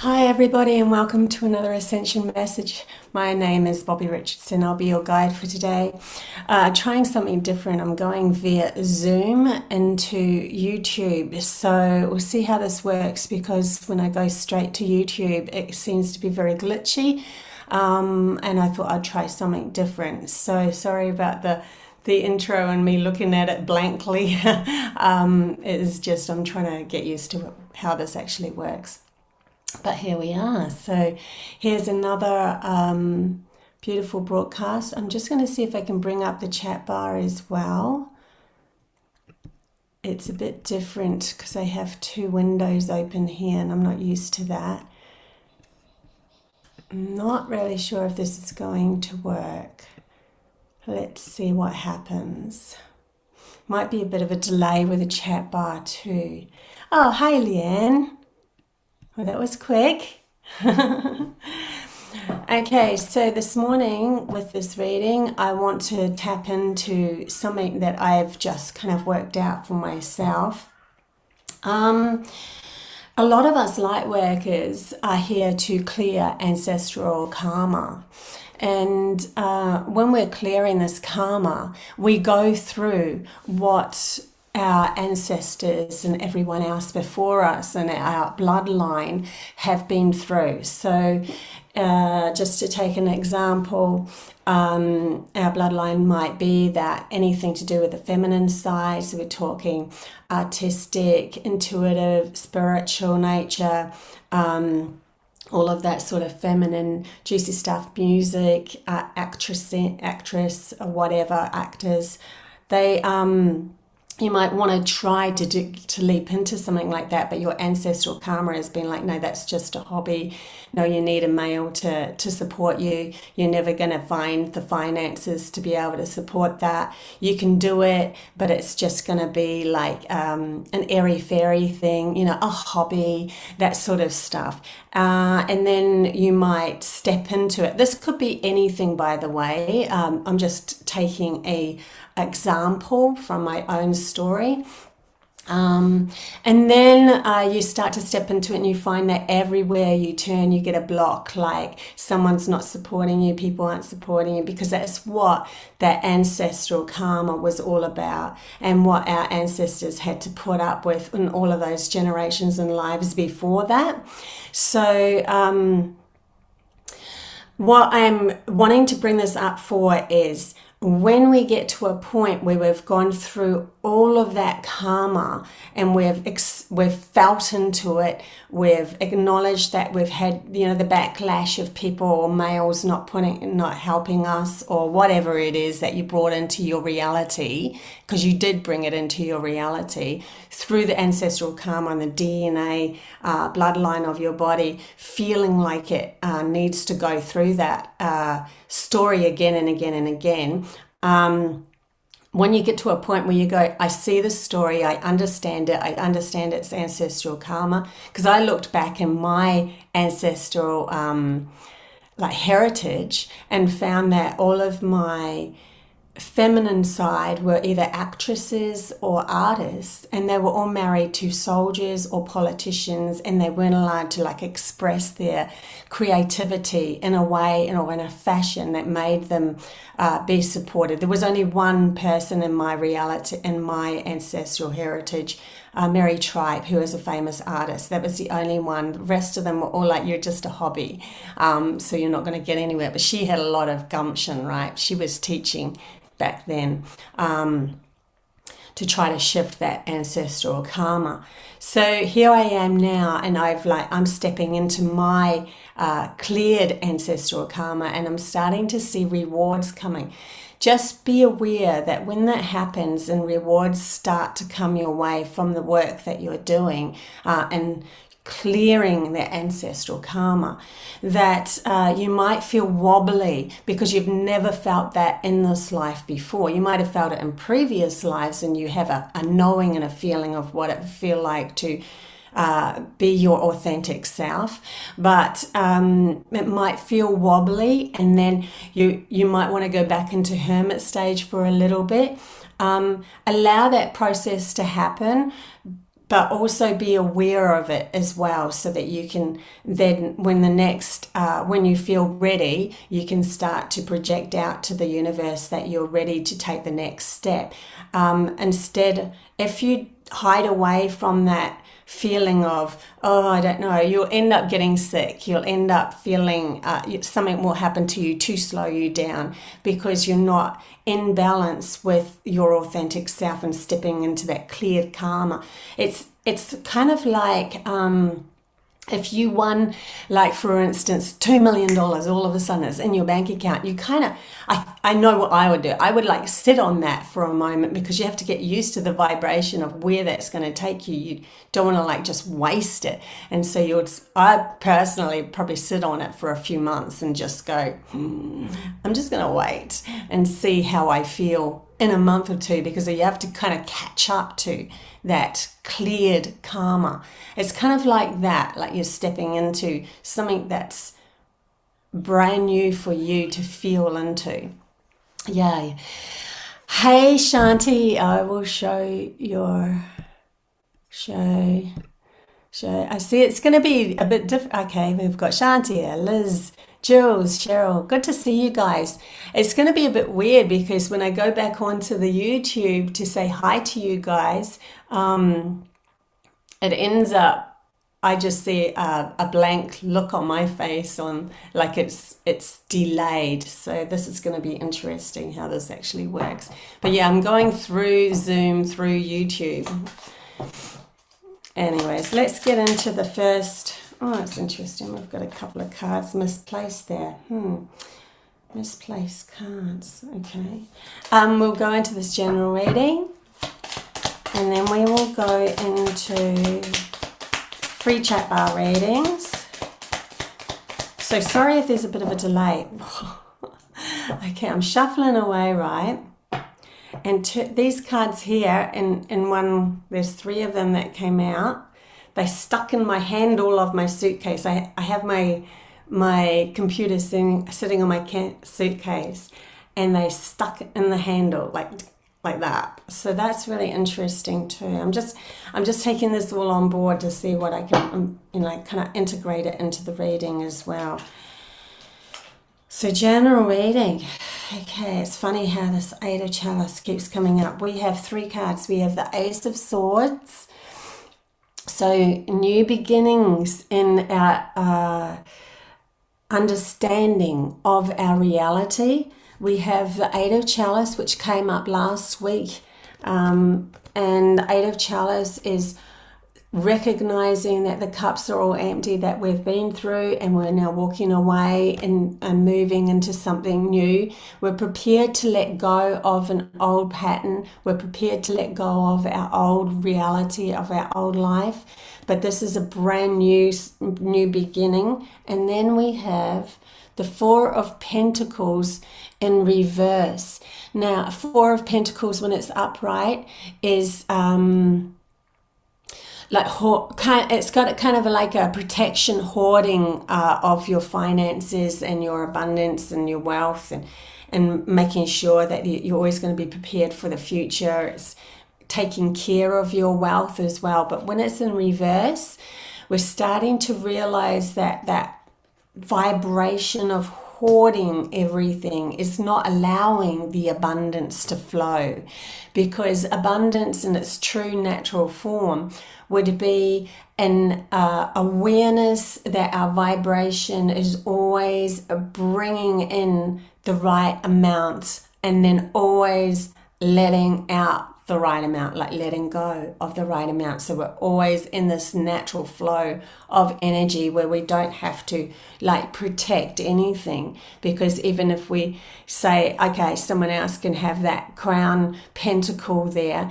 Hi everybody and welcome to another Ascension message. My name is Bobbie Richardson. I'll be your guide for today. Trying something different. I'm going via Zoom into YouTube. So we'll see how this works because when I go straight to YouTube it seems to be very glitchy. And I thought I'd try something different. So sorry about the intro and me looking at it blankly. It's just I'm trying to get used to how this actually works. But here we are. So here's another beautiful broadcast. I'm just going to see if I can bring up the chat bar as well. It's a bit different because I have two windows open here and I'm not used to that. I'm not really sure if this is going to work. Let's see what happens. Might be a bit of a delay with the chat bar too. Oh, hi Leanne. Well, that was quick. Okay, so this morning with this reading, I want to tap into something that I've just kind of worked out for myself. A lot of us light workers are here to clear ancestral karma. And when we're clearing this karma, we go through what our ancestors and everyone else before us and our bloodline have been through. So just to take an example, our bloodline might be that anything to do with the feminine side, so we're talking artistic, intuitive, spiritual nature, all of that sort of feminine, juicy stuff, music, actress, or whatever, actors, they you might want to try to leap into something like that, but your ancestral karma has been like, no, that's just a hobby. No, you need a male to support you. You're never going to find the finances to be able to support that. You can do it, but it's just going to be like an airy-fairy thing, you know, a hobby, that sort of stuff. And then you might step into it. This could be anything, by the way. I'm just taking a example from my own story. And then you start to step into it and you find that everywhere you turn you get a block, like someone's not supporting you, people aren't supporting you, because that's what that ancestral karma was all about and what our ancestors had to put up with in all of those generations and lives before that. So what I'm wanting to bring this up for is when we get to a point where we've gone through all of that karma and we've felt into it, we've acknowledged that we've had, you know, the backlash of people or males not helping us or whatever it is that you brought into your reality, because you did bring it into your reality through the ancestral karma and the DNA bloodline of your body, feeling like it needs to go through that story again and again and again. When you get to a point where you go, I see the story, I understand its ancestral karma, because I looked back in my ancestral like heritage and found that all of my feminine side were either actresses or artists, and they were all married to soldiers or politicians, and they weren't allowed to like express their creativity in a way or in a fashion that made them be supported. There was only one person in my reality, in my ancestral heritage, Mary Tribe, who is a famous artist. That was the only one. The rest of them were all like, you're just a hobby, so you're not going to get anywhere. But she had a lot of gumption, right? She was teaching back then to try to shift that ancestral karma. So here I am now, and I'm stepping into my cleared ancestral karma, and I'm starting to see rewards coming. Just be aware that when that happens and rewards start to come your way from the work that you're doing and clearing their ancestral karma, that you might feel wobbly because you've never felt that in this life before. You might have felt it in previous lives, and you have a knowing and a feeling of what it feel like to be your authentic self, but it might feel wobbly, and then you might want to go back into hermit stage for a little bit. Allow that process to happen, but also be aware of it as well, so that you can then, when when you feel ready, you can start to project out to the universe that you're ready to take the next step. Instead, if you hide away from that feeling of, oh, I don't know, you'll end up getting sick. You'll end up feeling something will happen to you to slow you down, because you're not in balance with your authentic self and stepping into that cleared karma. It's kind of like if you won, like for instance, $2 million all of a sudden it's in your bank account, you kind of, I know what I would do. I would like sit on that for a moment, because you have to get used to the vibration of where that's going to take you. You don't want to like just waste it. And so I personally probably sit on it for a few months and just go, I'm just going to wait and see how I feel in a month or two, because you have to kind of catch up to that cleared karma. It's kind of like that, like you're stepping into something that's brand new for you to feel into. Yay. Hey Shanti, I will show your show. I see it's going to be a bit different. Okay, we've got Shanti, Liz, Jules, Cheryl, good to see you guys. It's going to be a bit weird, because when I go back onto the YouTube to say hi to you guys, it ends up, I just see a blank look on my face, on like it's delayed. So this is going to be interesting how this actually works. But yeah, I'm going through Zoom, through YouTube. Anyways, let's get into the first. Oh, it's interesting. We've got a couple of cards misplaced there. Misplaced cards. Okay. We'll go into this general reading, and then we will go into free Chatbar readings. So sorry if there's a bit of a delay. Okay, I'm shuffling away, right? And these cards here, in one, there's 3 of them that came out. They stuck in my handle of my suitcase. I have my computer sitting on my suitcase, and they stuck in the handle like that. So that's really interesting too. I'm just taking this all on board to see what I can kind of integrate it into the reading as well. So general reading. Okay, it's funny how this 8 of Chalice keeps coming up. We have 3 cards. We have the Ace of Swords. So new beginnings in our understanding of our reality. We have the 8 of Chalice, which came up last week. And the 8 of Chalice is recognizing that the cups are all empty that we've been through, and we're now walking away and moving into something new. We're prepared to let go of an old pattern. We're prepared to let go of our old reality, of our old life. But this is a brand new beginning. And then we have the 4 of Pentacles in reverse. Now, 4 of Pentacles, when it's upright, is it's got kind of like a protection, hoarding of your finances and your abundance and your wealth, and making sure that you're always going to be prepared for the future. It's taking care of your wealth as well. But when it's in reverse, we're starting to realize that vibration of hoarding everything is not allowing the abundance to flow, because abundance in its true natural form would be an awareness that our vibration is always bringing in the right amount, and then always letting out the right amount, like letting go of the right amount. So we're always in this natural flow of energy where we don't have to like protect anything, because even if we say, okay, someone else can have that crown pentacle there,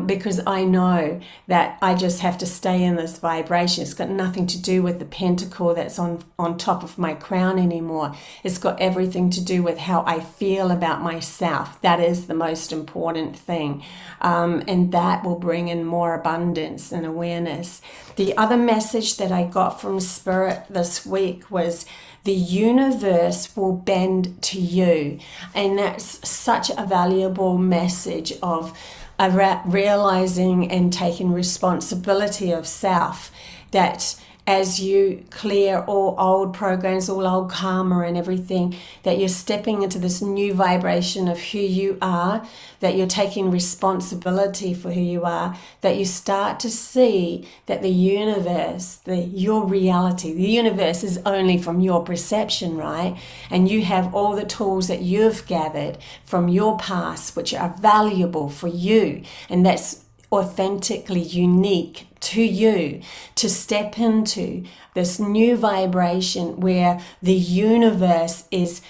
because I know that I just have to stay in this vibration. It's got nothing to do with the pentacle that's on top of my crown anymore. It's got everything to do with how I feel about myself. That is the most important thing. And that will bring in more abundance and awareness. The other message that I got from Spirit this week was the universe will bend to you. And that's such a valuable message of realizing and taking responsibility of self, that as you clear all old programs, all old karma and everything, that you're stepping into this new vibration of who you are, that you're taking responsibility for who you are, that you start to see that the universe, your reality, the universe is only from your perception, right? And you have all the tools that you've gathered from your past, which are valuable for you, and that's authentically unique to you, to step into this new vibration where the universe is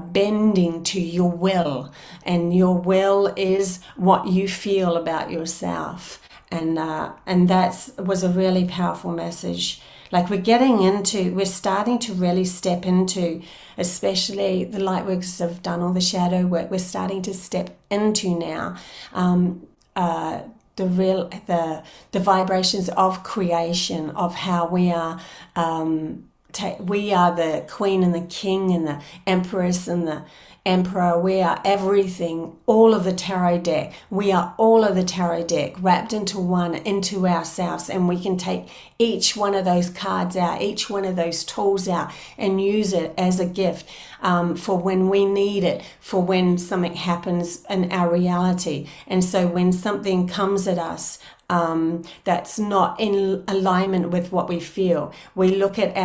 bending to your will, and your will is what you feel about yourself. And that was a really powerful message. Like we're starting to really step into, especially the light workers have done all the shadow work, we're starting to step into now the vibrations of creation, of how we are we are the queen and the king and the empress and the emperor. We are everything, all of the tarot deck. We are all of the tarot deck wrapped into one, into ourselves, and we can take each one of those cards out, each one of those tools out, and use it as a gift for when we need it, for when something happens in our reality. And so when something comes at us that's not in alignment with what we feel, we look at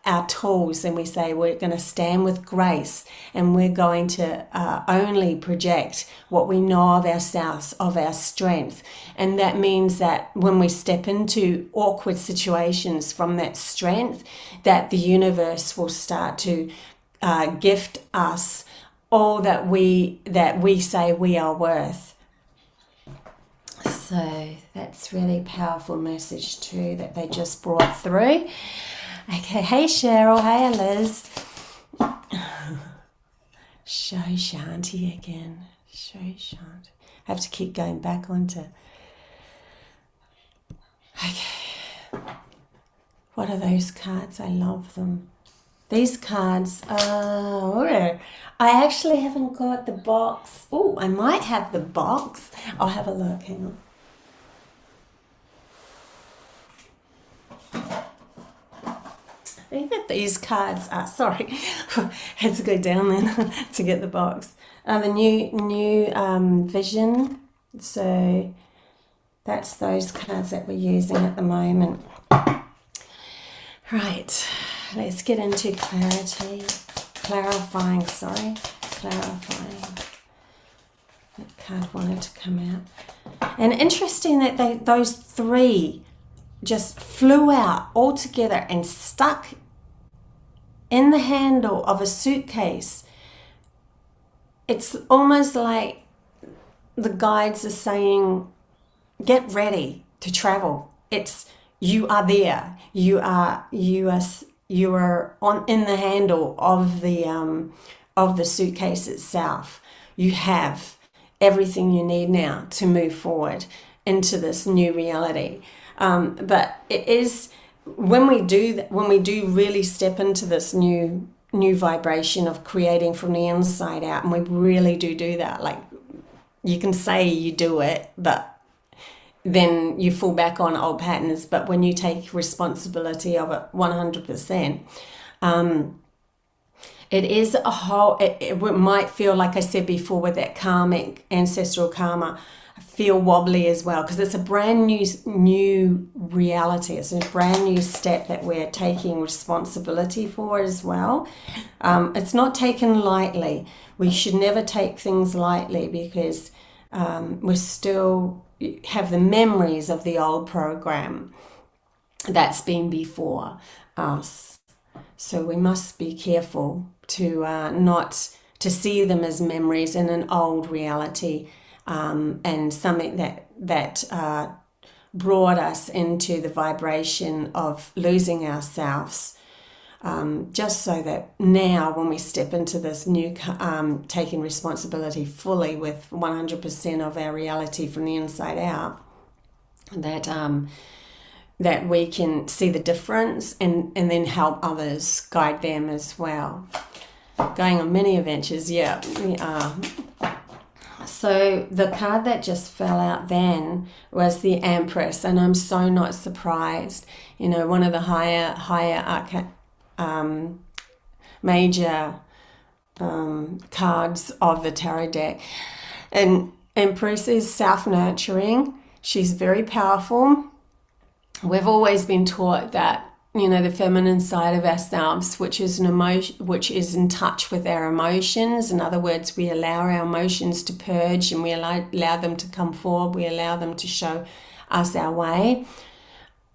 our tools and we say we're going to stand with grace, and we're going to only project what we know of ourselves, of our strength. And that means that when we step into awkward situations from that strength, that the universe will start to gift us all that we say we are worth. So that's really powerful message too that they just brought through. Okay, hey Cheryl, hey Liz. Show Shanti again. Show Shanti. I have to keep going back onto. Okay. What are those cards? I love them. These cards are. I actually haven't got the box. Oh, I might have the box. I'll have a look. Hang on. I think that these cards are, sorry, had to go down then to get the box. The new vision. So that's those cards that we're using at the moment. Right, let's get into clarifying. That card wanted to come out. And interesting that those three just flew out all together and stuck in the handle of a suitcase. It's almost like the guides are saying, get ready to travel. You are there. You are on in the handle of the suitcase itself. You have everything you need now to move forward into this new reality. But it is when we do really step into this new vibration of creating from the inside out, and we really do that. Like, you can say you do it, but then you fall back on old patterns. But when you take responsibility of it 100%, it is a whole. It might feel, like I said before, with that karmic ancestral karma, feel wobbly as well, because it's a brand new reality. It's a brand new step that we're taking responsibility for as well. It's not taken lightly. We should never take things lightly, because we still have the memories of the old program that's been before us. So we must be careful to not to see them as memories in an old reality. And something that brought us into the vibration of losing ourselves, just so that now when we step into this new, taking responsibility fully with 100% of our reality from the inside out, that we can see the difference and then help others, guide them as well. Going on many adventures, yeah, we are. So the card that just fell out then was the Empress, and I'm so not surprised. You know, one of the higher major cards of the tarot deck. And Empress is self-nurturing. She's very powerful. We've always been taught that, you know, the feminine side of ourselves, which is which is in touch with our emotions. In other words, we allow our emotions to purge, and we allow them to come forward. We allow them to show us our way.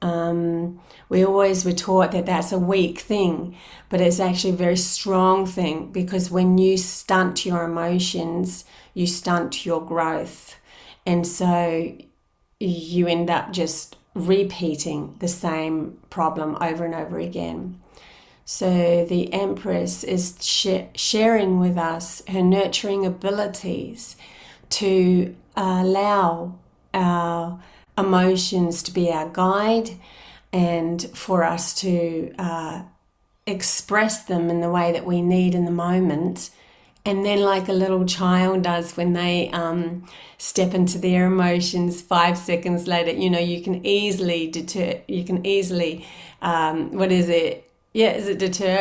We always were taught that that's a weak thing, but it's actually a very strong thing, because when you stunt your emotions, you stunt your growth. And so you end up just repeating the same problem over and over again. So the Empress is sharing with us her nurturing abilities to allow our emotions to be our guide, and for us to express them in the way that we need in the moment. And then, like a little child does when they step into their emotions, 5 seconds later, you know, you can easily deter,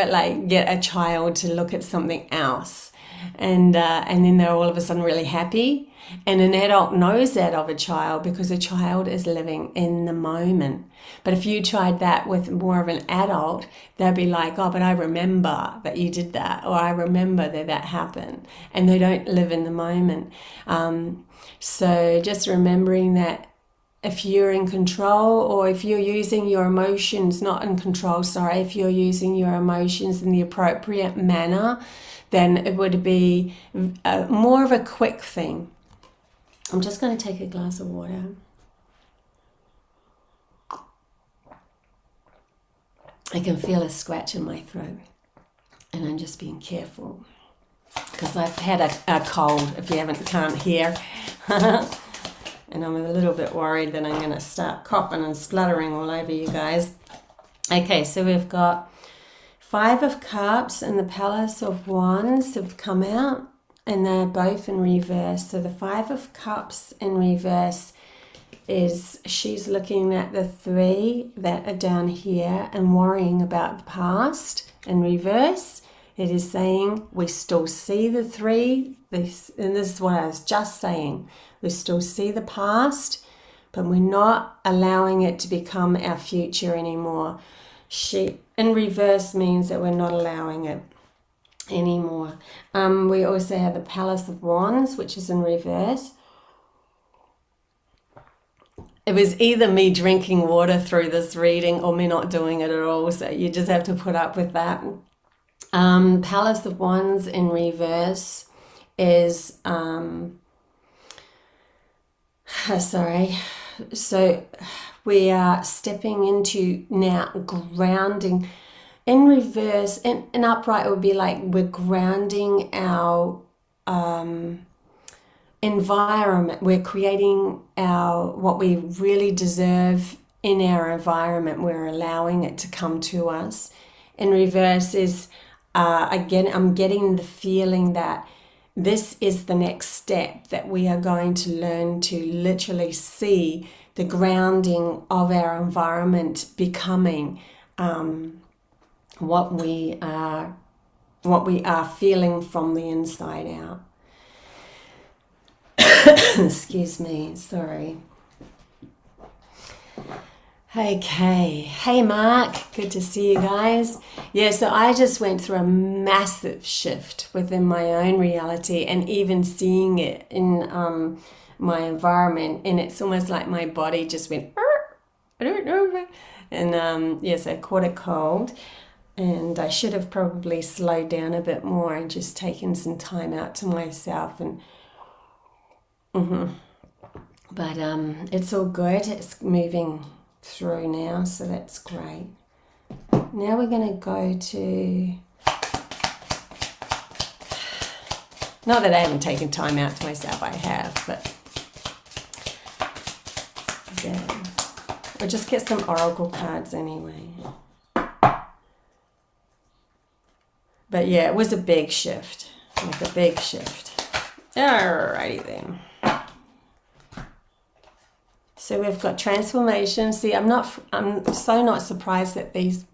like get a child to look at something else. And then they're all of a sudden really happy. And an adult knows that of a child, because a child is living in the moment. But if you tried that with more of an adult, they'd be like, oh, but I remember that you did that, or I remember that happened. And they don't live in the moment. So just remembering that if you're in control, or if you're using your emotions, not in control, sorry, if you're using your emotions in the appropriate manner, then it would be more of a quick thing. I'm just going to take a glass of water. I can feel a scratch in my throat, and I'm just being careful because I've had a cold, if you can't hear. And I'm a little bit worried that I'm going to start coughing and spluttering all over you guys. Okay, so we've got 5 of Cups and the Palace of Wands have come out, and they're both in reverse. So the 5 of Cups in reverse is she's looking at the 3 that are down here and worrying about the past. In reverse, it is saying we still see the 3. And this is what I was just saying. We still see the past, but we're not allowing it to become our future anymore. In reverse means that we're not allowing it anymore. We also have the Palace of Wands, which is in reverse. It was either me drinking water through this reading or me not doing it at all, so you just have to put up with that. Palace of Wands in reverse is so we are stepping into now grounding. In reverse, in upright, it would be like we're grounding our environment. We're creating what we really deserve in our environment. We're allowing it to come to us. In reverse is, again, I'm getting the feeling that this is the next step, that we are going to learn to literally see the grounding of our environment becoming what we are feeling from the inside out. Excuse me, sorry. Okay, hey Mark, good to see you guys. Yeah, so I just went through a massive shift within my own reality, and even seeing it in my environment, and it's almost like my body just went, I don't know. And yes, I caught a cold, and I should have probably slowed down a bit more and just taken some time out to myself. And but it's all good. It's moving through now, so that's great. Now we're going to go to, not that I haven't taken time out to myself, I have, but yeah, I'll just get some oracle cards anyway. But yeah, it was a big shift, like a big shift. Alrighty then. So we've got transformation. See, I'm so not surprised that these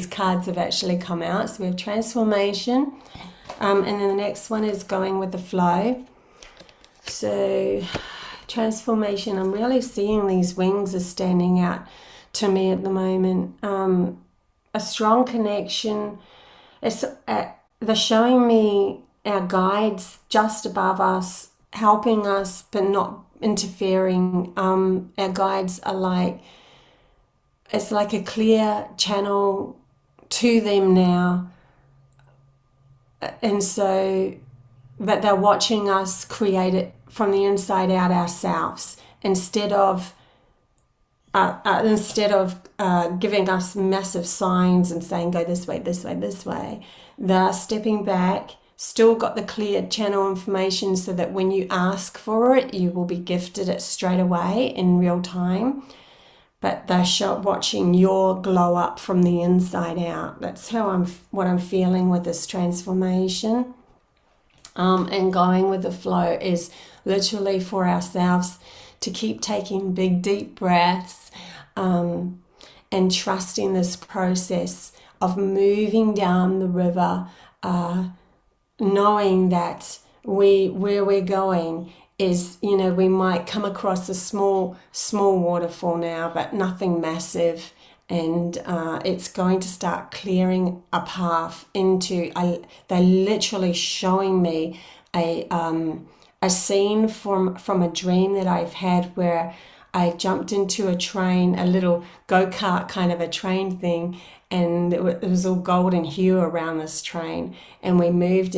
cards have actually come out. So we have transformation, and then the next one is going with the flow. So transformation, I'm really seeing these wings are standing out to me at the moment. A strong connection. They're showing me our guides just above us, helping us but not interfering. Our guides are like, it's like a clear channel to them now, and so that they're watching us create it from the inside out ourselves, instead of giving us massive signs and saying go this way, this way, this way. They're stepping back, still got the clear channel information so that when you ask for it, you will be gifted it straight away in real time. But they're watching your glow up from the inside out. That's what I'm feeling with this transformation. And going with the flow is literally for ourselves to keep taking big, deep breaths, and trusting this process of moving down the river, knowing that where we're going is, we might come across a small waterfall now, but nothing massive, and it's going to start clearing a path into. They're literally showing me a scene from a dream that I've had where I jumped into a train, a little go-kart kind of a train thing, and it was all golden hue around this train, and we moved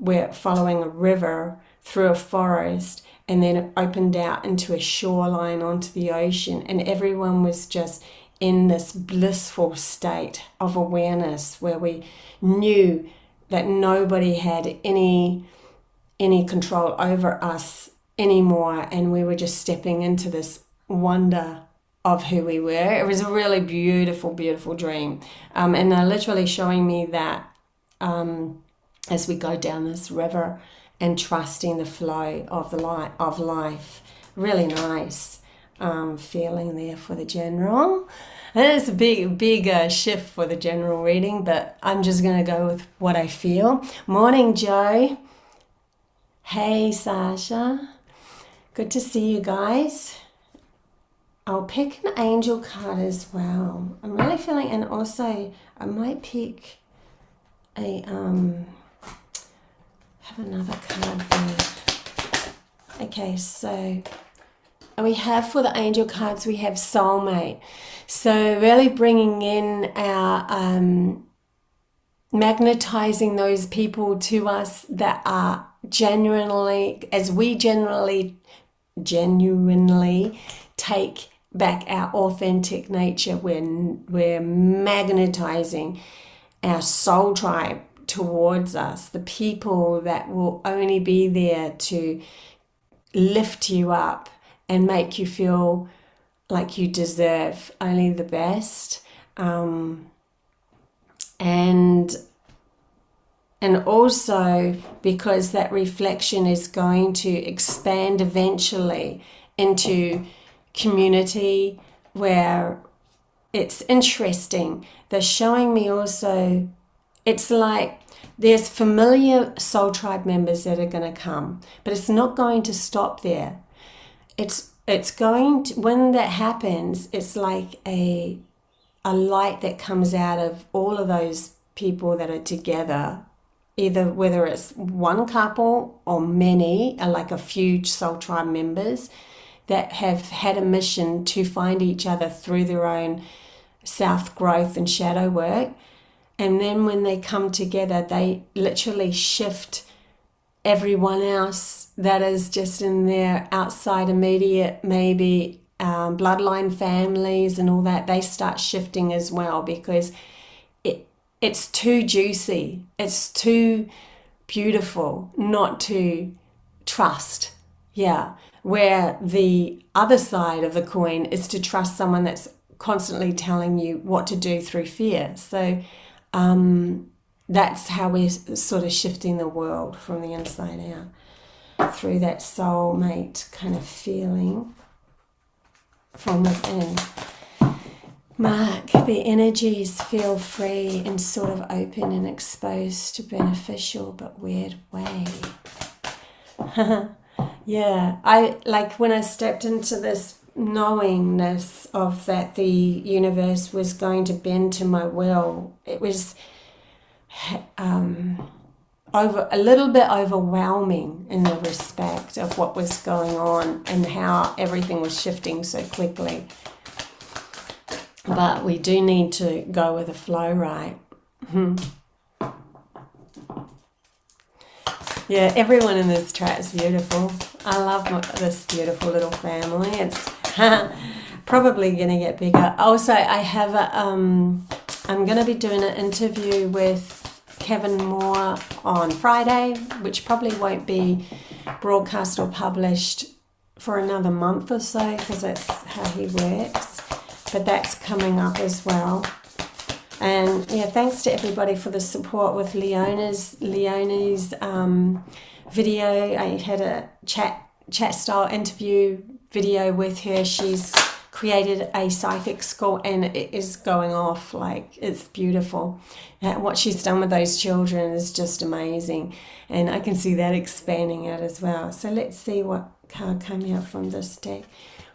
we're following a river through a forest, and then it opened out into a shoreline onto the ocean, and everyone was just in this blissful state of awareness where we knew that nobody had any control over us anymore, and we were just stepping into this wonder of who we were. It was a really beautiful, beautiful dream, and they're literally showing me that as we go down this river and trusting the flow of the light of life. Really nice feeling there for the general. And it's a big shift for the general reading, but I'm just going to go with what I feel. Morning, Joe. Hey, Sasha. Good to see you guys. I'll pick an angel card as well. I'm really feeling, and also I might pick have another card there. Okay, so we have, for the angel cards, we have soulmate. So really bringing in our magnetizing those people to us that are genuinely, as we genuinely take back our authentic nature, we're magnetizing our soul tribe towards us, the people that will only be there to lift you up and make you feel like you deserve only the best, and also because that reflection is going to expand eventually into community where it's interesting. They're showing me also, it's like there's familiar soul tribe members that are going to come, but it's not going to stop there. It's going to, when that happens, it's like a light that comes out of all of those people that are together, either whether it's one couple or many, like a few soul tribe members that have had a mission to find each other through their own self growth and shadow work. And then when they come together, they literally shift everyone else that is just in their outside immediate, maybe bloodline families and all that. They start shifting as well, because it's too juicy, it's too beautiful not to trust. Yeah, where the other side of the coin is to trust someone that's constantly telling you what to do through fear. So that's how we're sort of shifting the world from the inside out, through that soulmate kind of feeling from within. Mark, the energies feel free and sort of open and exposed to beneficial but weird way. Yeah, I like when I stepped into this knowingness of that the universe was going to bend to my will. It was over a little bit overwhelming in the respect of what was going on and how everything was shifting so quickly. But we do need to go with the flow, right? Yeah, everyone in this chat is beautiful. I love this beautiful little family. It's probably going to get bigger. Also, I have I'm going to be doing an interview with Kevin Moore on Friday, which probably won't be broadcast or published for another month or so, because that's how he works. But that's coming up as well. And yeah, thanks to everybody for the support with Leona's video. I had a chat style interview video with her. She's created a psychic school and it is going off, like, it's beautiful. What she's done with those children is just amazing, and I can see that expanding out as well. So let's see what card came out from this deck.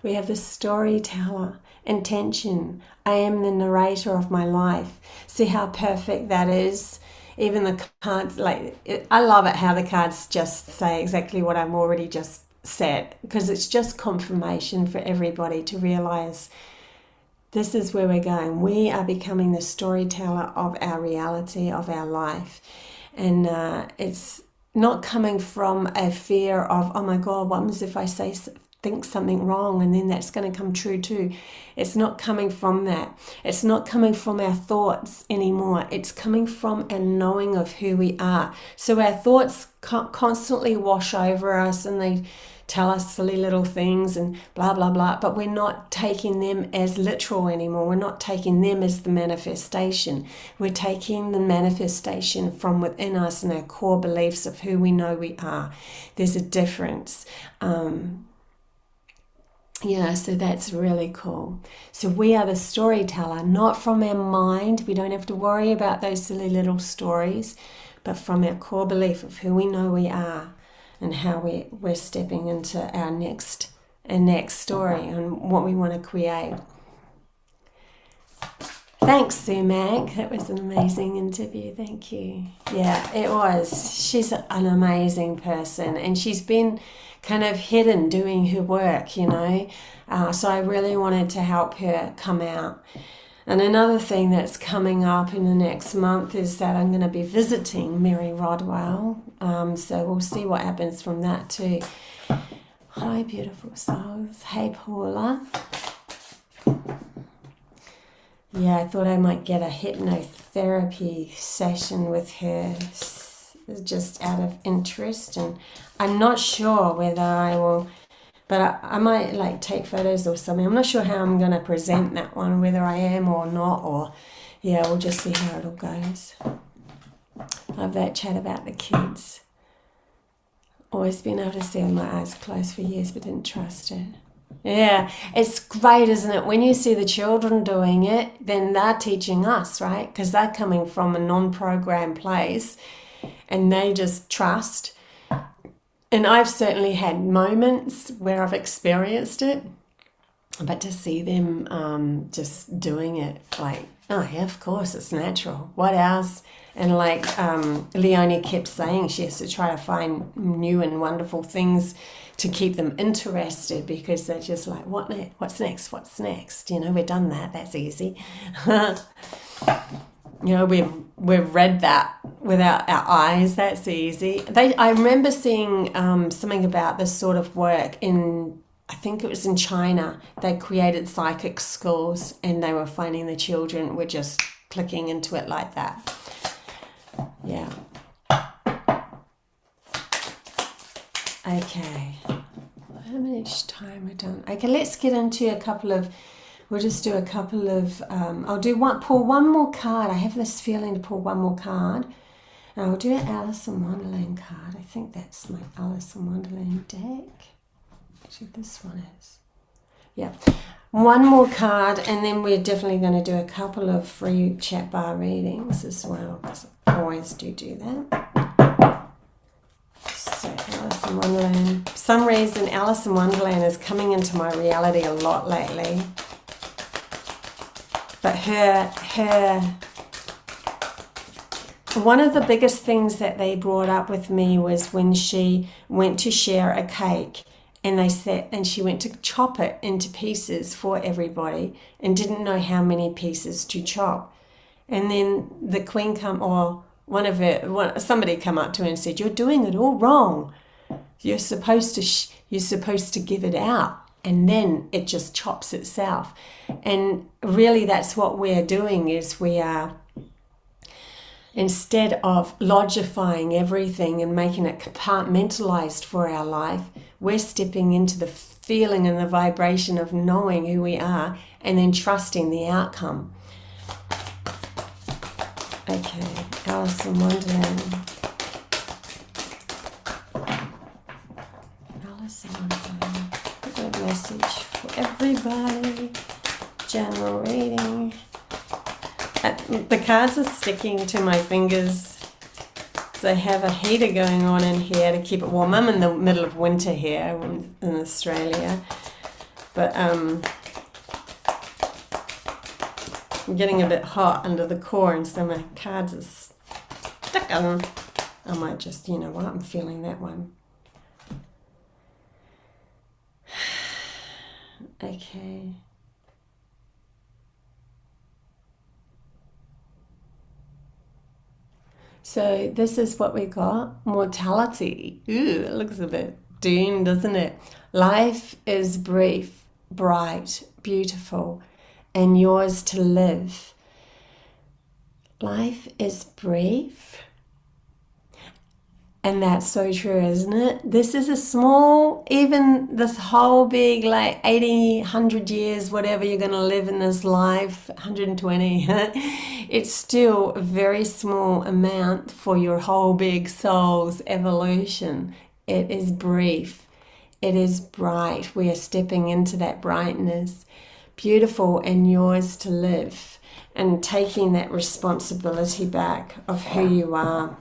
We have the storyteller, intention. I am the narrator of my life. See how perfect that is? Even the cards, like, I love it how the cards just say exactly what I'm already just said, because it's just confirmation for everybody to realize this is where we're going. We are becoming the storyteller of our reality, of our life. And it's not coming from a fear of, oh my God, what happens if I think something wrong and then that's going to come true too. It's not coming from that. It's not coming from our thoughts anymore. It's coming from a knowing of who we are. So our thoughts constantly wash over us and they tell us silly little things and blah, blah, blah, but we're not taking them as literal anymore. We're not taking them as the manifestation. We're taking the manifestation from within us and our core beliefs of who we know we are. There's a difference. Yeah, so that's really cool. So we are the storyteller, not from our mind. We don't have to worry about those silly little stories, but from our core belief of who we know we are and how we're stepping into our next story and what we want to create. Thanks, Sue Mag. That was an amazing interview. Thank you. Yeah, it was. She's an amazing person, and she's been kind of hidden doing her work, you know. So I really wanted to help her come out. And another thing that's coming up in the next month is that I'm going to be visiting Mary Rodwell. So we'll see what happens from that too. Hi, beautiful souls. Hey, Paula. Yeah, I thought I might get a hypnotherapy session with her just out of interest, and I'm not sure whether I will, but I might like take photos or something. I'm not sure how I'm going to present that one, whether I am or not, or yeah, we'll just see how it all goes. Love that chat about the kids. Always been able to see with my eyes closed for years but didn't trust it. Yeah, it's great, isn't it? When you see the children doing it, then they're teaching us, right? Because they're coming from a non-programmed place and they just trust. And I've certainly had moments where I've experienced it, but to see them just doing it, like, oh yeah, of course, it's natural. What else? And like Leonie kept saying, she has to try to find new and wonderful things to keep them interested, because they're just like, what's next? What's next? You know, we've done that. That's easy. You know, we've read that without our eyes. That's easy. I remember seeing something about this sort of work in, I think it was in China. They created psychic schools and they were finding the children were just clicking into it like that. Yeah. Okay. How much time we're done? Okay, let's get into a couple of We'll just do a couple of, pull one more card. I have this feeling to pull one more card. And I'll do an Alice in Wonderland card. I think that's my Alice in Wonderland deck. Actually, this one is. Yeah. One more card, and then we're definitely going to do a couple of free Chatbar readings as well, because I always do that. So, Alice in Wonderland. For some reason, Alice in Wonderland is coming into my reality a lot lately. But one of the biggest things that they brought up with me was when she went to share a cake. And she went to chop it into pieces for everybody and didn't know how many pieces to chop. And then the queen somebody come up to her and said, "You're doing it all wrong. You're supposed to give it out, and then it just chops itself." And really, that's what we're doing. Is we are, instead of logifying everything and making it compartmentalized for our life, we're stepping into the feeling and the vibration of knowing who we are and then trusting the outcome. Okay, Alice in Wonderland. Alice in Wonderland. A good message for everybody. General reading. The cards are sticking to my fingers. So I have a heater going on in here to keep it warm. I'm in the middle of winter here in Australia. But I'm getting a bit hot under the core, and so my cards are stuck on. I might just, I'm feeling that one. Okay. So this is what we got. Mortality. Ooh, it looks a bit doomed, doesn't it? Life is brief, bright, beautiful, and yours to live. Life is brief. And that's so true, isn't it? This is a small, even this whole big, 80, 100 years, whatever you're going to live in this life, 120, it's still a very small amount for your whole big soul's evolution. It is brief. It is bright. We are stepping into that brightness. Beautiful and yours to live. And taking that responsibility back of who you are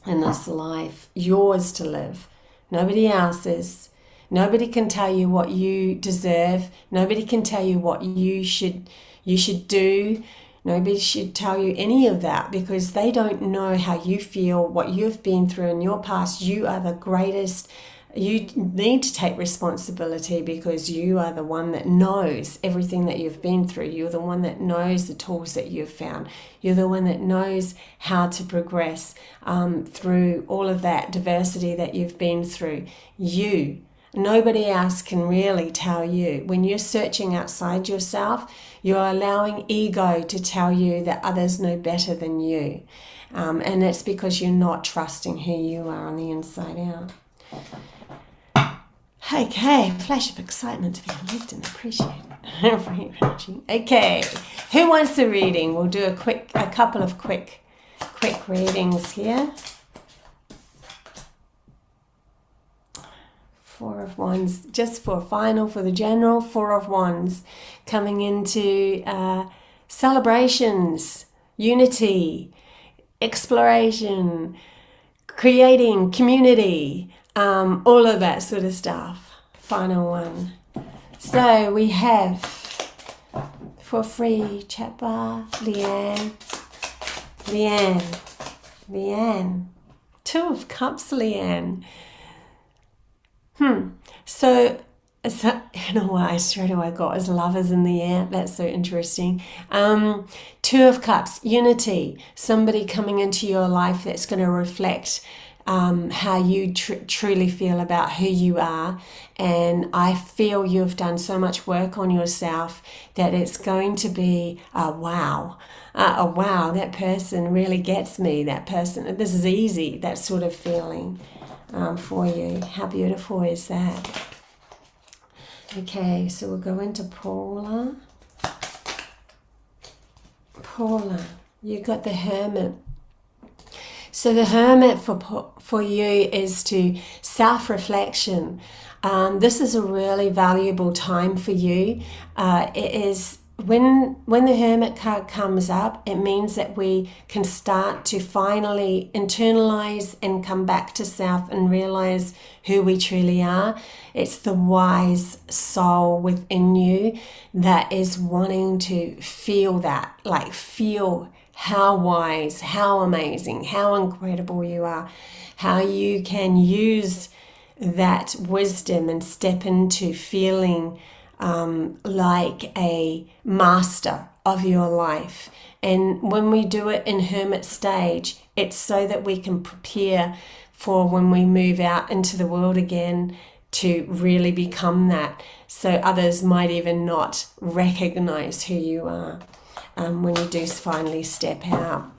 in this life, yours to live, nobody else's. Nobody can tell you what you deserve. Nobody can tell you what you should do. Nobody should tell you any of that, because they don't know how you feel, what you've been through in your past. You are the greatest. You need to take responsibility, because you are the one that knows everything that you've been through. You're the one that knows the tools that you've found. You're the one that knows how to progress through all of that diversity that you've been through. You. Nobody else can really tell you. When you're searching outside yourself, you're allowing ego to tell you that others know better than you. And it's because you're not trusting who you are on the inside out. Okay, flash of excitement to be lived and appreciated. Okay, who wants a reading? We'll do a couple of quick readings here. Four of Wands, just for the general. Four of Wands, coming into celebrations, unity, exploration, creating community, all of that sort of stuff. Final one. So we have, for free, Chatbar, Leanne. Two of Cups, Leanne. So you know what, straight away I got is lovers in the air. That's so interesting. Two of Cups, unity. Somebody coming into your life that's going to reflect how you truly feel about who you are. And I feel you've done so much work on yourself that it's going to be a wow. Wow, that person really gets me. That person, this is easy, that sort of feeling for you. How beautiful is that? Okay, so we'll go into Paula. Paula, you got the Hermit. So the Hermit for you is to self-reflection. This is a really valuable time for you. It is when the Hermit card comes up, it means that we can start to finally internalize and come back to self and realize who we truly are. It's the wise soul within you that is wanting to feel that, like feel how wise, how amazing, how incredible you are, how you can use that wisdom and step into feeling like a master of your life. And when we do it in Hermit stage, it's so that we can prepare for when we move out into the world again to really become that. So others might even not recognize who you are when you do finally step out.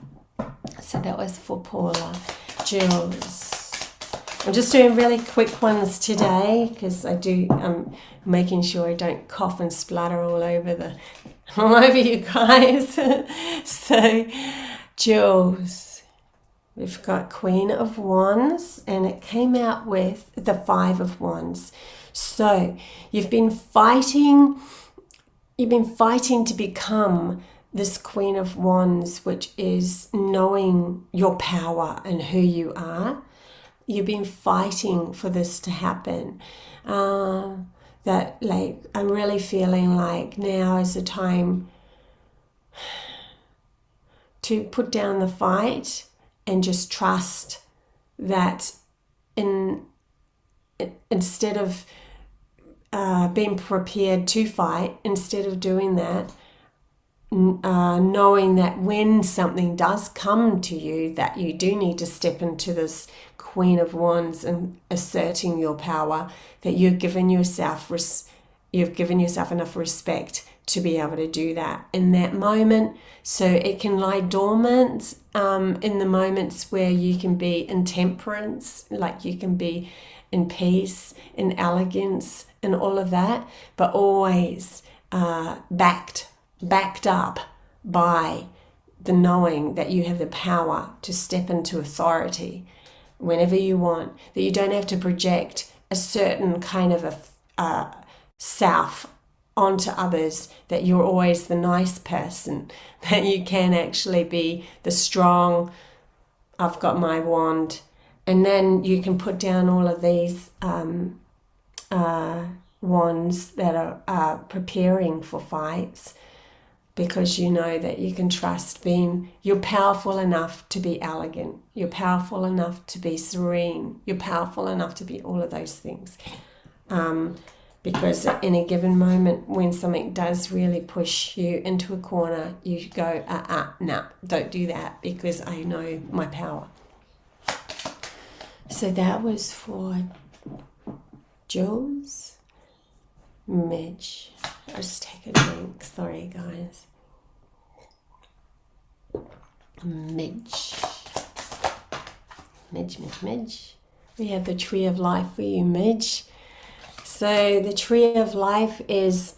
So that was for Paula. Jules. I'm just doing really quick ones today because I'm making sure I don't cough and splutter all over you guys. So, Jules, we've got Queen of Wands, and it came out with the Five of Wands. So, you've been fighting to become this Queen of Wands, which is knowing your power and who you are. You've been fighting for this to happen. That, like, I'm really feeling like now is the time to put down the fight and just trust that instead of being prepared to fight, instead of doing that, knowing that when something does come to you, that you do need to step into this Queen of Wands and asserting your power, that you've given yourself enough respect to be able to do that in that moment. So it can lie dormant in the moments where you can be in temperance, like you can be in peace, in elegance, and all of that, but always backed up by the knowing that you have the power to step into authority whenever you want, that you don't have to project a certain kind of a self onto others, that you're always the nice person, that you can actually be the strong, I've got my wand, and then you can put down all of these wands that are preparing for fights, because you know that you can trust you're powerful enough to be elegant, you're powerful enough to be serene, you're powerful enough to be all of those things. Because at any given moment, when something does really push you into a corner, you go, no, don't do that, because I know my power. So that was for Jules. Midge. I'll just take a drink. Sorry, guys. Midge. Midge. We have the Tree of Life for you, Midge. So the Tree of Life is...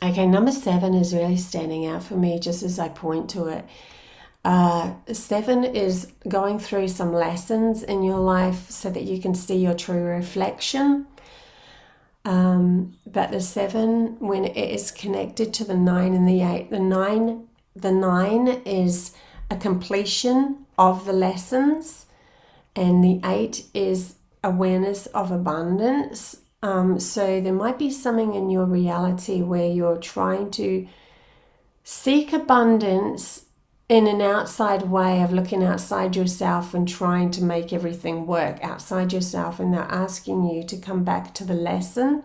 Okay, number 7 is really standing out for me just as I point to it. 7 is going through some lessons in your life so that you can see your true reflection. But the 7, when it is connected to the 9 and the 8, the 9 is a completion of the lessons, and the 8 is awareness of abundance. So there might be something in your reality where you're trying to seek abundance in an outside way of looking outside yourself and trying to make everything work outside yourself, and they're asking you to come back to the lesson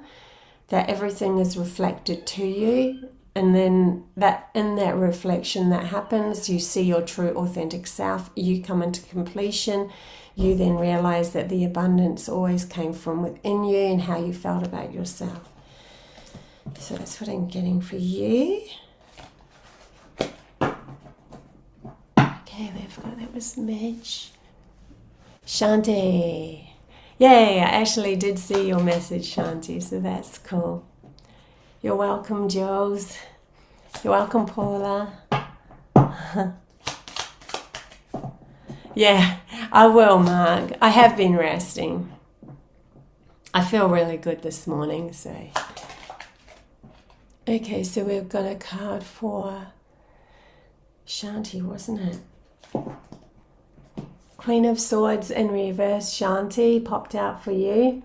that everything is reflected to you, and then that in that reflection that happens, you see your true authentic self, you come into completion, you then realize that the abundance always came from within you and how you felt about yourself. So that's what I'm getting for you. Okay, we've got, that was Midge. Shanti. Yay, I actually did see your message, Shanti, so that's cool. You're welcome, Jules. You're welcome, Paula. Yeah, I will, Mark. I have been resting. I feel really good this morning, so. Okay, so we've got a card for Shanti, wasn't it? Queen of Swords in reverse, Shanti, popped out for you.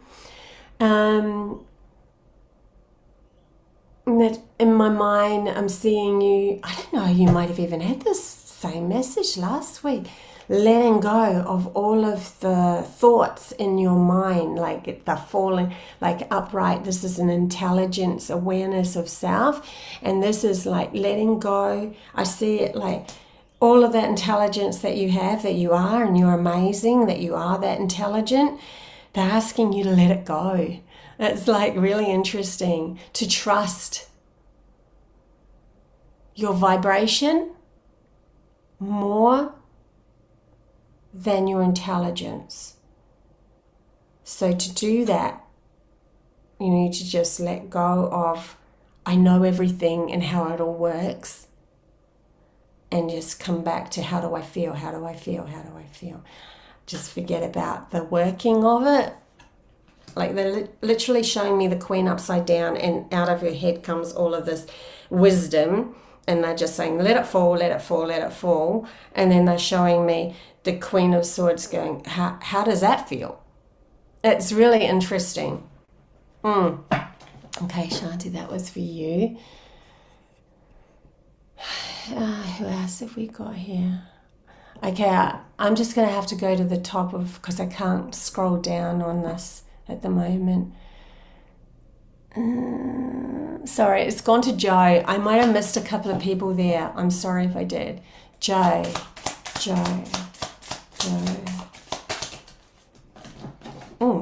That in my mind, I'm seeing you, I don't know, you might have even had this same message last week. Letting go of all of the thoughts in your mind, like they're falling like upright. This is an intelligence, awareness of self. And this is like letting go. I see it like all of that intelligence that you have, that you are, and you're amazing, that you are that intelligent. They're asking you to let it go. It's like really interesting to trust your vibration more than your intelligence. So to do that, you need to just let go of, I know everything and how it all works, and just come back to how do I feel, how do I feel, how do I feel. Just forget about the working of it. Like they're literally showing me the Queen upside down, and out of her head comes all of this wisdom, and they're just saying, let it fall, let it fall, let it fall. And then they're showing me the Queen of Swords going, how does that feel? It's really interesting. Okay, Shanti, that was for you. Who else have we got here? Okay, I'm just going to have to go to the top of, because I can't scroll down on this at the moment. Sorry, it's gone to Joe. I might have missed a couple of people there. I'm sorry if I did. Joe.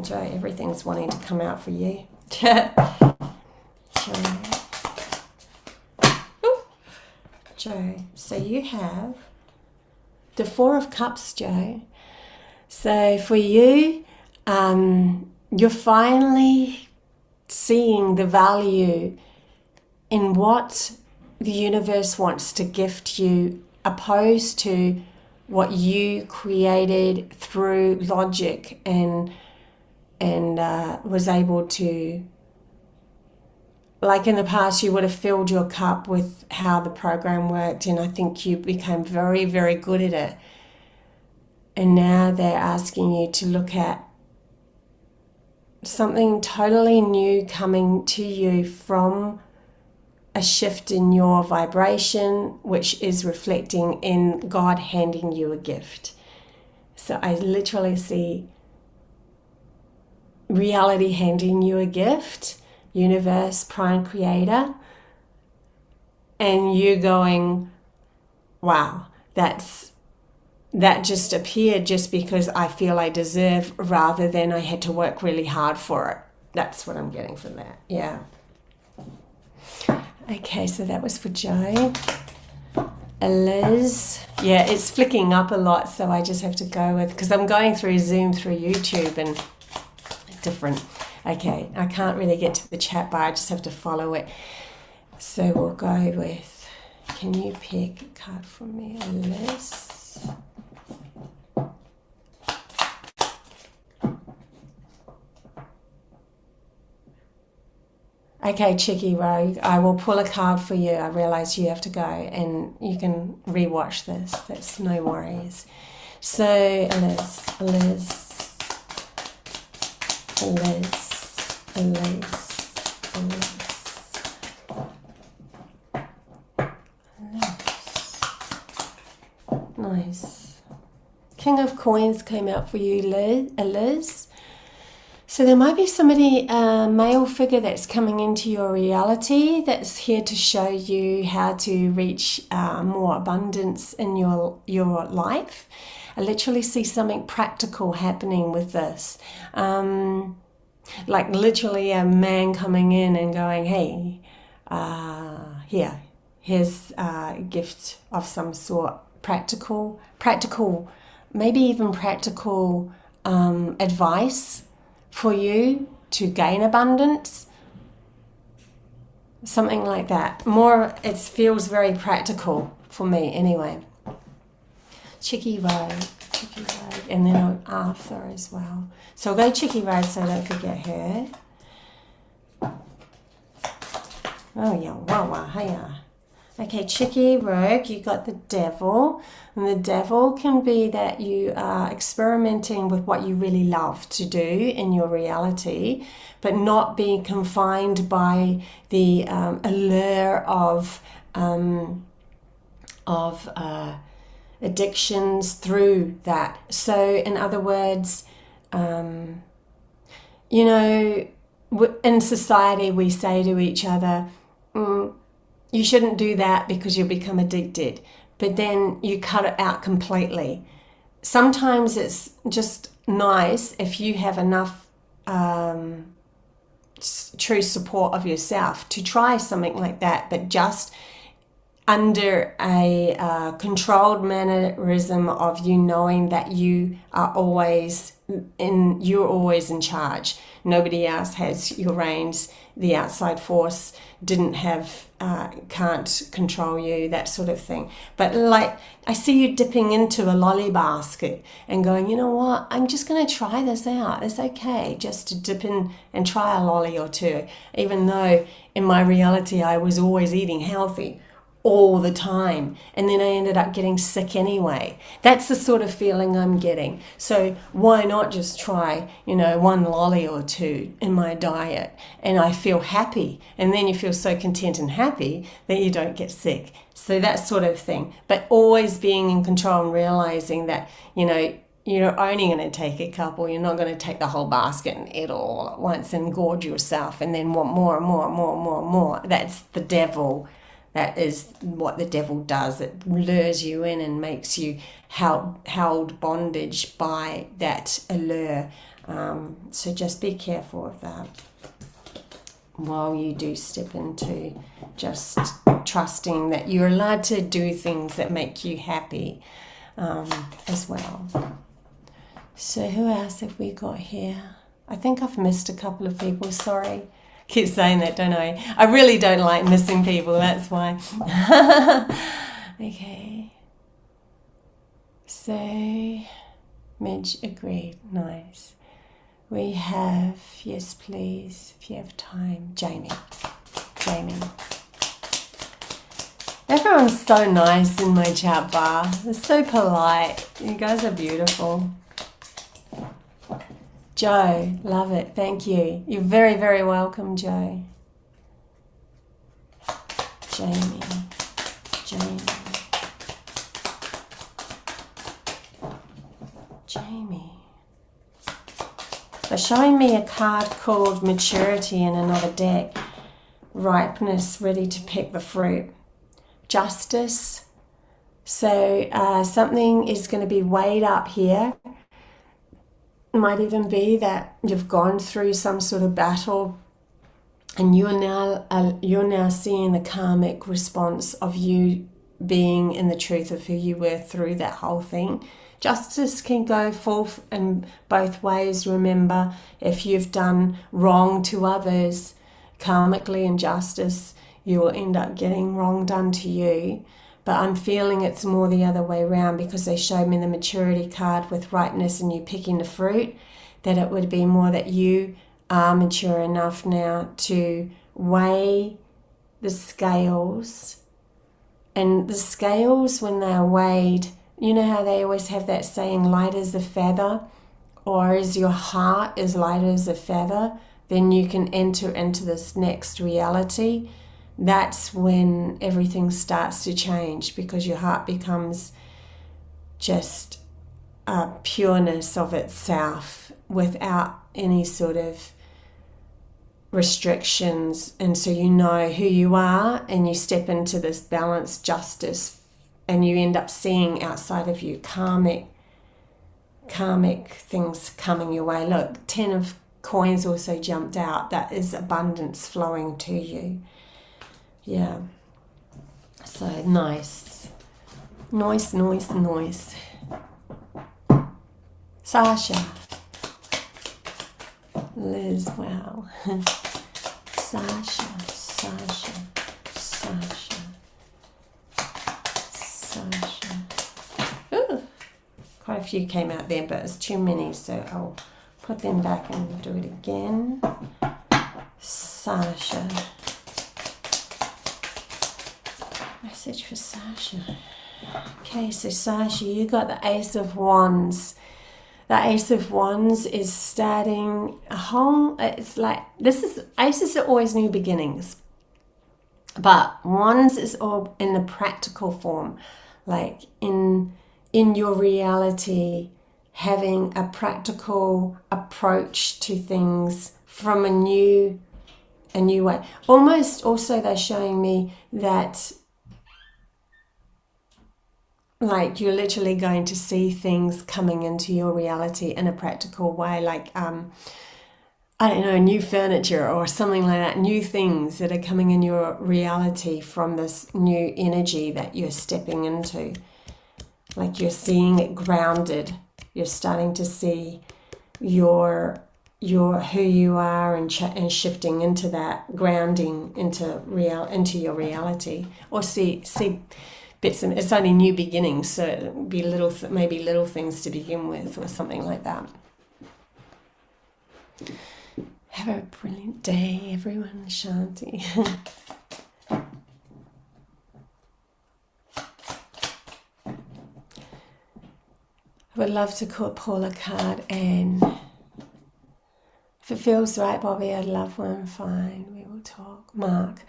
Joe, everything's wanting to come out for you. Joe. Joe. So you have the Four of Cups, Joe. So for you, you're finally seeing the value in what the universe wants to gift you, opposed to what you created through logic and was able to, like in the past, you would have filled your cup with how the program worked, and I think you became very, very good at it. And now they're asking you to look at something totally new coming to you from a shift in your vibration, which is reflecting in God handing you a gift. So I literally see reality handing you a gift, universe, prime creator, and you going, wow, that just appeared just because I feel I deserve, rather than I had to work really hard for it. That's what I'm getting from that. Yeah. Okay, so that was for Joe. Liz. Yeah, it's flicking up a lot, so I just have to go with, because I'm going through Zoom through YouTube and different. Okay, I can't really get to the chat bar. I just have to follow it. So we'll go with, can you pick a card for me, Liz? Okay, Chicky Rogue, I will pull a card for you. I realise you have to go, and you can rewatch this. That's no worries. So, Liz. Nice. King of Coins came out for you, Liz. So there might be somebody, a male figure that's coming into your reality that's here to show you how to reach more abundance in your life. I literally see something practical happening with this. Like literally a man coming in and going, hey, here's a gift of some sort. Practical, maybe even practical advice for you to gain abundance. Something like that. More, it feels very practical for me anyway. Chicky Road, and then Arthur as well. So I'll go Chicky Road so I don't forget her. Oh yeah, wow, hiya. Okay, Chicky Rogue, you got the devil. And the devil can be that you are experimenting with what you really love to do in your reality, but not being confined by the allure of addictions through that. So in other words, you know, in society we say to each other, you shouldn't do that because you'll become addicted, but then you cut it out completely. Sometimes it's just nice if you have enough true support of yourself to try something like that, but just under a controlled mannerism of you knowing that you are always you're always in charge. Nobody else has your reins. The outside force can't control you, that sort of thing. But like, I see you dipping into a lolly basket and going, you know what, I'm just going to try this out. It's okay just to dip in and try a lolly or two, even though in my reality I was always eating healthy all the time, and then I ended up getting sick anyway. That's the sort of feeling I'm getting. So why not just try, you know, one lolly or two in my diet, and I feel happy, and then you feel so content and happy that you don't get sick. So that sort of thing, but always being in control and realizing that, you know, you're only going to take a couple. You're not going to take the whole basket and eat it all at once and gorge yourself and then want more and more and more and more and more. That's the devil. That is what the devil does. It lures you in and makes you held bondage by that allure. So just be careful of that while you do step into just trusting that you're allowed to do things that make you happy as well. So who else have we got here? I think I've missed a couple of people, sorry. Keep saying that, don't I? I really don't like missing people, that's why. Okay. So, Midge agreed, nice. We have, yes please, if you have time, Jamie. Everyone's so nice in my chat bar. They're so polite. You guys are beautiful. Joe, love it. Thank you. You're very, very welcome, Joe. Jamie. They're showing me a card called Maturity in another deck. Ripeness, ready to pick the fruit. Justice. So something is going to be weighed up here. Might even be that you've gone through some sort of battle and you're now seeing the karmic response of you being in the truth of who you were through that whole thing. Justice can go forth in both ways. Remember, if you've done wrong to others, karmically in justice, you will end up getting wrong done to you. But I'm feeling it's more the other way around because they showed me the maturity card with ripeness and you picking the fruit, that it would be more that you are mature enough now to weigh the scales. And the scales, when they are weighed, you know how they always have that saying, light as a feather, or is your heart as light as a feather, then you can enter into this next reality. That's when everything starts to change because your heart becomes just a pureness of itself without any sort of restrictions. And so you know who you are and you step into this balanced justice and you end up seeing outside of you karmic things coming your way. Look, 10 of coins also jumped out. That is abundance flowing to you. Yeah, so nice. Sasha. Liz, wow. Sasha, Sasha, Sasha, Sasha. Ooh, quite a few came out there, but it's too many, so I'll put them back and do it again. Sasha. Message for Sasha. Okay, so Sasha, you got the Ace of Wands. The Ace of Wands is starting a whole, it's like, aces are always new beginnings. But Wands is all in the practical form, like in your reality, having a practical approach to things from a new way. Almost also they're showing me that like you're literally going to see things coming into your reality in a practical way, like I don't know, new furniture or something like that, new things that are coming in your reality from this new energy that you're stepping into. Like you're seeing it grounded. You're starting to see your who you are and shifting into that, grounding into your reality, or see bits. It's only new beginnings, so it'll be maybe little things to begin with, or something like that. Have a brilliant day, everyone. Shanti. I would love to pull a card, and if it feels right, Bobby, I'd love one. Fine, we will talk. Mark.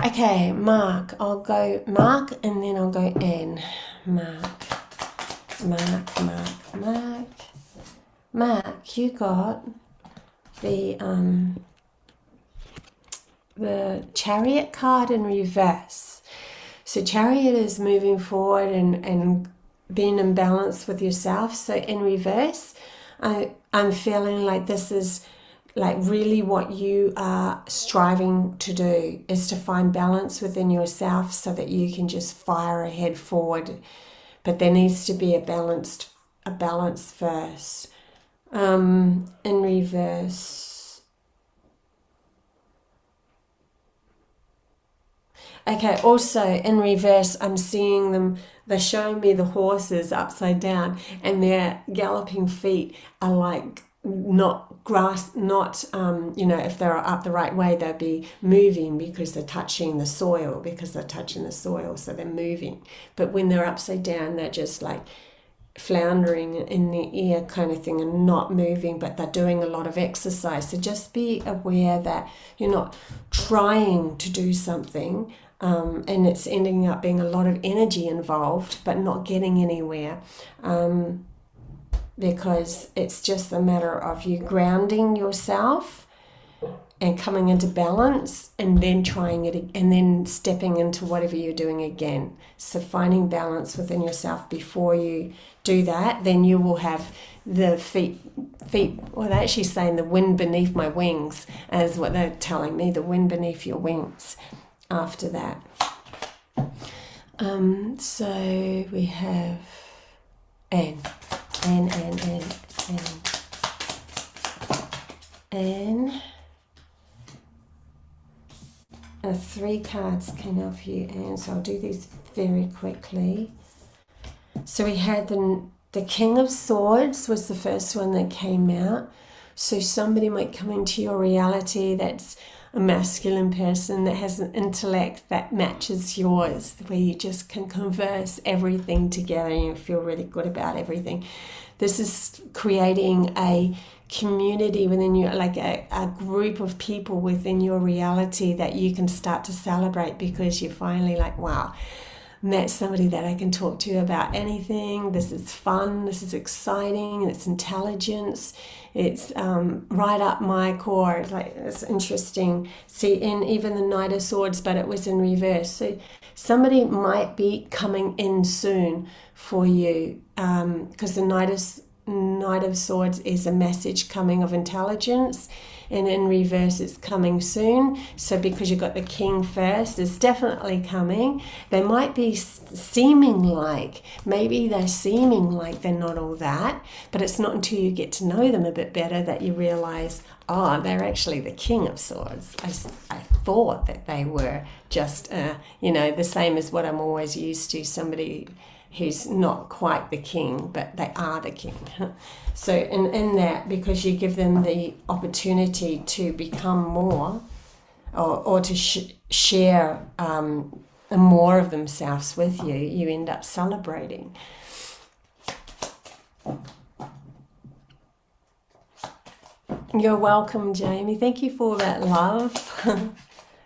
Okay, Mark. I'll go Mark, and then I'll go N. Mark. Mark, you got the Chariot card in reverse. So Chariot is moving forward and being in balance with yourself. So in reverse, I'm feeling like this is like really what you are striving to do, is to find balance within yourself so that you can just fire ahead forward. But there needs to be a balance first. In reverse. Okay, also in reverse, I'm seeing them, they're showing me the horses upside down, and their galloping feet are like not grass, not, if they're up the right way, they'll be moving because they're touching the soil, so they're moving. But when they're upside down, they're just like floundering in the air kind of thing and not moving, but they're doing a lot of exercise. So just be aware that you're not trying to do something and it's ending up being a lot of energy involved but not getting anywhere, because it's just a matter of you grounding yourself and coming into balance, and then trying it, and then stepping into whatever you're doing again. So finding balance within yourself before you do that, then you will have the feet, well, they're actually saying the wind beneath my wings, is what they're telling me, the wind beneath your wings after that. So we have N. Three cards came out for you, and so I'll do these very quickly. So we had the King of Swords was the first one that came out. So somebody might come into your reality that's a masculine person that has an intellect that matches yours, where you just can converse everything together and you feel really good about everything. This is creating a community within you, like a group of people within your reality that you can start to celebrate, because you're finally like, wow, met somebody that I can talk to about anything. This is fun, this is exciting, it's intelligence, it's right up my core. It's like, it's interesting. See, in even the Knight of Swords, but it was in reverse. So somebody might be coming in soon for you, because the Knight of Swords is a message coming of intelligence, and in reverse it's coming soon. So because you've got the King first, it's definitely coming. They might be maybe they're seeming like they're not all that, but it's not until you get to know them a bit better that you realize, oh, they're actually the King of Swords. I thought that they were just, the same as what I'm always used to, somebody who's not quite the king, but they are the king. So in that, because you give them the opportunity to become more, or to share more of themselves with you, you end up celebrating. You're welcome, Jamie. Thank you for that love.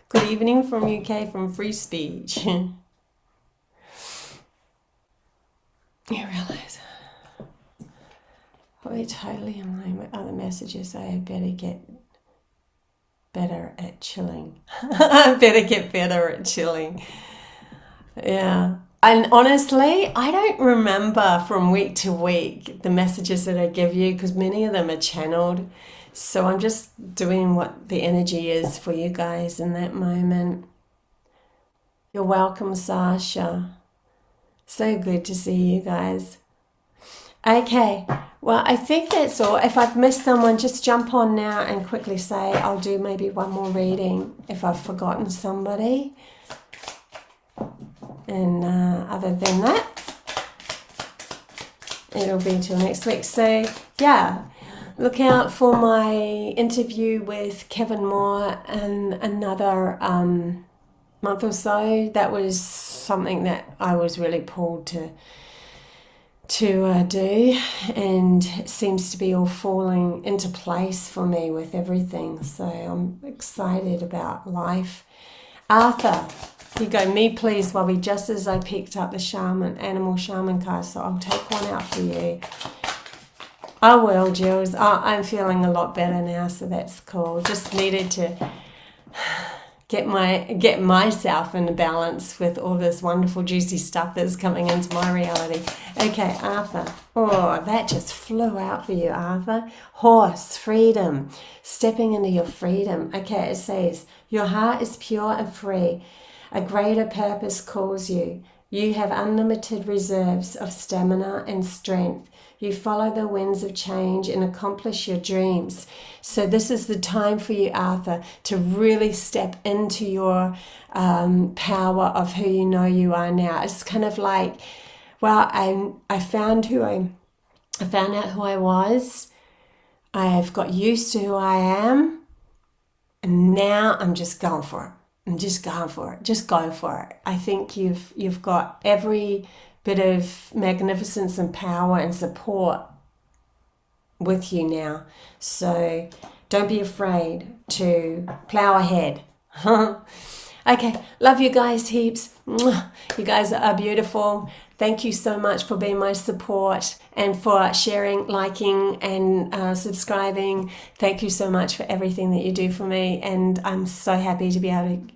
Good evening from UK, from Free Speech. You realise we're totally in line with other messages. I better get better at chilling. I better get better at chilling. Yeah. And honestly, I don't remember from week to week the messages that I give you, because many of them are channeled. So I'm just doing what the energy is for you guys in that moment. You're welcome, Sasha. So good to see you guys. Okay, well, I think that's all. If I've missed someone, just jump on now and quickly say, I'll do maybe one more reading if I've forgotten somebody. And other than that, it'll be till next week. So, yeah, look out for my interview with Kevin Moore in another month or so. That was something that I was really pulled to do, and it seems to be all falling into place for me with everything. So I'm excited about life. Arthur, you go, me please, Bobby, just as I picked up the animal shaman card, so I'll take one out for you. I will, Jules. I'm feeling a lot better now, so that's cool. Just needed to get myself in balance with all this wonderful juicy stuff that's coming into my reality. Okay, Arthur. Oh, that just flew out for you, Arthur. Horse, freedom, stepping into your freedom. Okay, it says, your heart is pure and free. A greater purpose calls you. You have unlimited reserves of stamina and strength. You follow the winds of change and accomplish your dreams. So this is the time for you, Arthur, to really step into your power of who you know you are now. It's kind of like, well, I found out who I was. I've got used to who I am, and now I'm just going for it. I'm just going for it. Just go for it. I think you've got every bit of magnificence and power and support with you now. So don't be afraid to plow ahead. Okay, love you guys heaps. You guys are beautiful. Thank you so much for being my support and for sharing, liking, and subscribing. Thank you so much for everything that you do for me. And I'm so happy to be able to